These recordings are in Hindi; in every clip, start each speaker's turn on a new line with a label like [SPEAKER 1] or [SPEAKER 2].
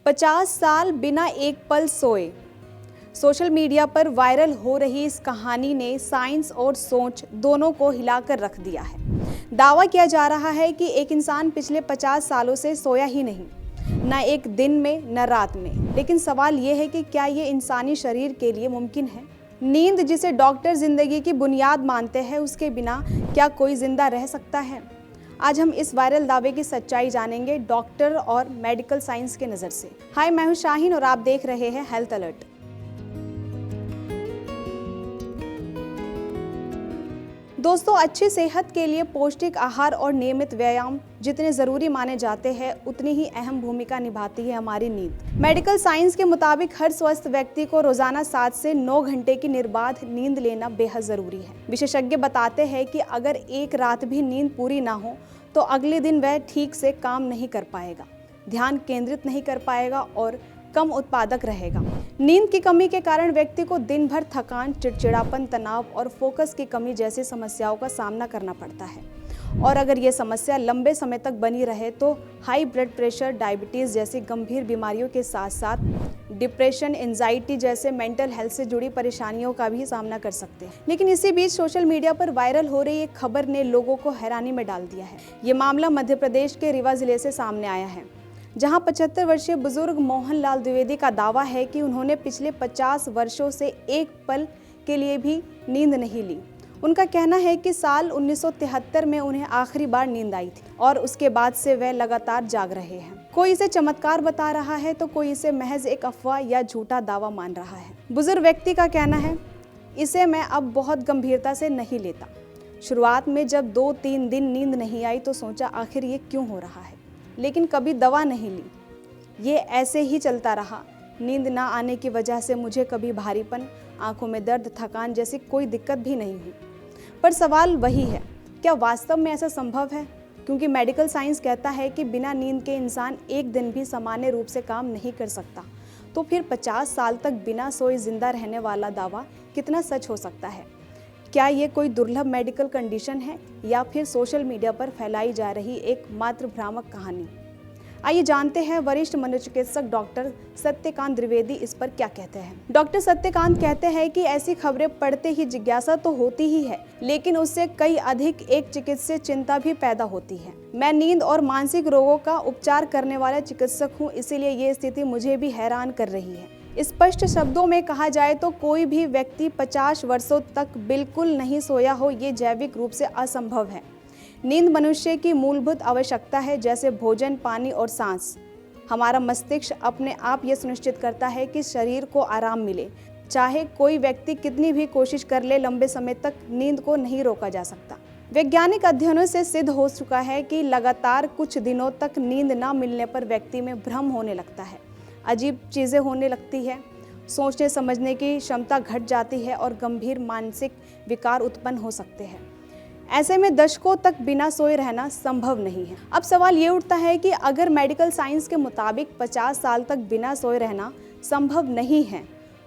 [SPEAKER 1] 50 साल बिना एक पल सोए। सोशल मीडिया पर वायरल हो रही इस कहानी ने साइंस और सोच दोनों को हिलाकर रख दिया है। दावा किया जा रहा है कि एक इंसान पिछले 50 सालों से सोया ही नहीं, न एक दिन में न रात में। लेकिन सवाल ये है कि क्या ये इंसानी शरीर के लिए मुमकिन है? नींद, जिसे डॉक्टर जिंदगी की बुनियाद मानते हैं, उसके बिना क्या कोई जिंदा रह सकता है? आज हम इस वायरल दावे की सच्चाई जानेंगे डॉक्टर और मेडिकल साइंस के नज़र से। हाय, मैं हूं शाहीन और आप देख रहे हैं हेल्थ अलर्ट। दोस्तों, अच्छी सेहत के लिए पौष्टिक आहार और नियमित व्यायाम जितने ज़रूरी माने जाते हैं, उतनी ही अहम भूमिका निभाती है हमारी नींद। मेडिकल साइंस के मुताबिक हर स्वस्थ व्यक्ति को रोजाना 7 से 9 घंटे की निर्बाध नींद लेना बेहद ज़रूरी है। विशेषज्ञ बताते हैं कि अगर एक रात भी नींद पूरी ना हो तो अगले दिन वह ठीक से काम नहीं कर पाएगा, ध्यान केंद्रित नहीं कर पाएगा और कम उत्पादक रहेगा। नींद की कमी के कारण व्यक्ति को दिन भर थकान, चिड़चिड़ापन, तनाव और फोकस की कमी जैसी समस्याओं का सामना करना पड़ता है। और अगर ये समस्या लंबे समय तक बनी रहे तो हाई ब्लड प्रेशर, डायबिटीज़ जैसी गंभीर बीमारियों के साथ साथ डिप्रेशन, एंजाइटी जैसे मेंटल हेल्थ से जुड़ी परेशानियों का भी सामना कर सकते हैं। लेकिन इसी बीच सोशल मीडिया पर वायरल हो रही एक खबर ने लोगों को हैरानी में डाल दिया है। ये मामला मध्य प्रदेश के रीवा जिले से सामने आया है, जहां 75 वर्षीय बुजुर्ग मोहनलाल द्विवेदी का दावा है कि उन्होंने पिछले 50 वर्षों से एक पल के लिए भी नींद नहीं ली। उनका कहना है कि साल 1973 में उन्हें आखिरी बार नींद आई थी और उसके बाद से वह लगातार जाग रहे हैं। कोई इसे चमत्कार बता रहा है तो कोई इसे महज एक अफवाह या झूठा दावा मान रहा है। बुजुर्ग व्यक्ति का कहना है, इसे मैं अब बहुत गंभीरता से नहीं लेता। शुरुआत में जब 2-3 दिन नींद नहीं आई तो सोचा आखिर ये क्यों हो रहा है, लेकिन कभी दवा नहीं ली। ये ऐसे ही चलता रहा। नींद ना आने की वजह से मुझे कभी भारीपन, आंखों में दर्द, थकान जैसी कोई दिक्कत भी नहीं हुई। पर सवाल वही है, क्या वास्तव में ऐसा संभव है? क्योंकि मेडिकल साइंस कहता है कि बिना नींद के इंसान एक दिन भी सामान्य रूप से काम नहीं कर सकता। तो फिर 50 साल तक बिना सोए जिंदा रहने वाला दावा कितना सच हो सकता है? क्या ये कोई दुर्लभ मेडिकल कंडीशन है या फिर सोशल मीडिया पर फैलाई जा रही एक मात्र भ्रामक कहानी? आइए जानते हैं वरिष्ठ मनोचिकित्सक डॉक्टर सत्यकांत द्विवेदी इस पर क्या कहते हैं। डॉक्टर सत्यकांत कहते हैं कि ऐसी खबरें पढ़ते ही जिज्ञासा तो होती ही है, लेकिन उससे कई अधिक एक चिकित्सीय चिंता भी पैदा होती है। मैं नींद और मानसिक रोगों का उपचार करने वाला चिकित्सक हूँ, इसीलिए ये स्थिति मुझे भी हैरान कर रही है। स्पष्ट शब्दों में कहा जाए तो कोई भी व्यक्ति 50 वर्षों तक बिल्कुल नहीं सोया हो, ये जैविक रूप से असंभव है। नींद मनुष्य की मूलभूत आवश्यकता है, जैसे भोजन, पानी और सांस। हमारा मस्तिष्क अपने आप ये सुनिश्चित करता है कि शरीर को आराम मिले। चाहे कोई व्यक्ति कितनी भी कोशिश कर ले, लंबे समय तक नींद को नहीं रोका जा सकता। वैज्ञानिक अध्ययनों से सिद्ध हो चुका है कि लगातार कुछ दिनों तक नींद न मिलने पर व्यक्ति में भ्रम होने लगता है, अजीब चीज़ें होने लगती है, सोचने समझने की क्षमता घट जाती है और गंभीर मानसिक विकार उत्पन्न हो सकते हैं। ऐसे में दशकों तक बिना सोए रहना संभव नहीं है। अब सवाल ये उठता है कि अगर मेडिकल साइंस के मुताबिक 50 साल तक बिना सोए रहना संभव नहीं है,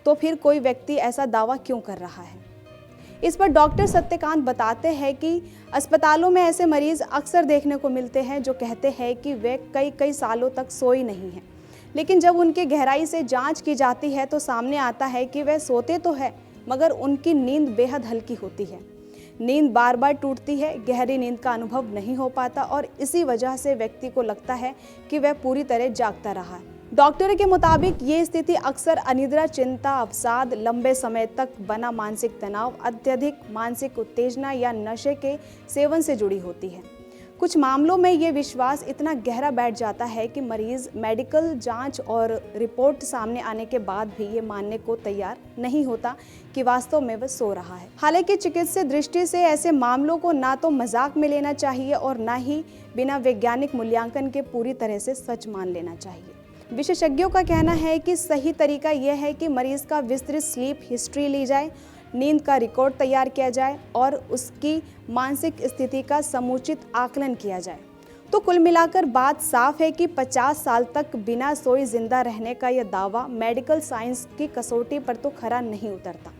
[SPEAKER 1] तो फिर कोई व्यक्ति ऐसा दावा क्यों कर रहा है? इस पर डॉक्टर सत्यकांत बताते हैं कि अस्पतालों में ऐसे मरीज अक्सर देखने को मिलते हैं जो कहते हैं कि वे कई सालों तक सोए नहीं हैं, लेकिन जब उनकी गहराई से जांच की जाती है तो सामने आता है कि वे सोते तो है, मगर उनकी नींद बेहद हल्की होती है। नींद बार बार टूटती है, गहरी नींद का अनुभव नहीं हो पाता और इसी वजह से व्यक्ति को लगता है कि वह पूरी तरह जागता रहा है। डॉक्टरों के मुताबिक ये स्थिति अक्सर अनिद्रा, चिंता, अवसाद, लंबे समय तक बना मानसिक तनाव, अत्यधिक मानसिक उत्तेजना या नशे के सेवन से जुड़ी होती है। कुछ मामलों में ये विश्वास इतना गहरा बैठ जाता है कि मरीज मेडिकल जांच और रिपोर्ट सामने आने के बाद भी ये मानने को तैयार नहीं होता कि वास्तव में वह सो रहा है। हालांकि चिकित्सीय दृष्टि से ऐसे मामलों को ना तो मजाक में लेना चाहिए और ना ही बिना वैज्ञानिक मूल्यांकन के पूरी तरह से सच मान लेना चाहिए। विशेषज्ञों का कहना है कि सही तरीका यह है कि मरीज का विस्तृत स्लीप हिस्ट्री ली जाए, नींद का रिकॉर्ड तैयार किया जाए और उसकी मानसिक स्थिति का समुचित आकलन किया जाए। तो कुल मिलाकर बात साफ है कि 50 साल तक बिना सोए जिंदा रहने का यह दावा मेडिकल साइंस की कसौटी पर तो खरा नहीं उतरता।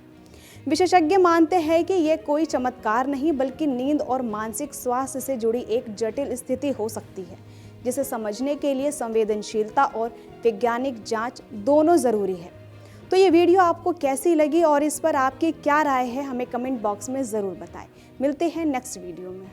[SPEAKER 1] विशेषज्ञ मानते हैं कि यह कोई चमत्कार नहीं, बल्कि नींद और मानसिक स्वास्थ्य से जुड़ी एक जटिल स्थिति हो सकती है, जिसे समझने के लिए संवेदनशीलता और वैज्ञानिक जांच दोनों ज़रूरी है। तो ये वीडियो आपको कैसी लगी और इस पर आपकी क्या राय है, हमें कमेंट बॉक्स में ज़रूर बताएं। मिलते हैं नेक्स्ट वीडियो में।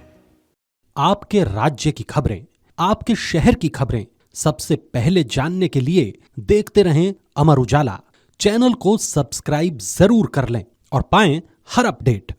[SPEAKER 2] आपके राज्य की खबरें, आपके शहर की खबरें सबसे पहले जानने के लिए देखते रहें अमर उजाला। चैनल को सब्सक्राइब जरूर कर लें और पाएं हर अपडेट।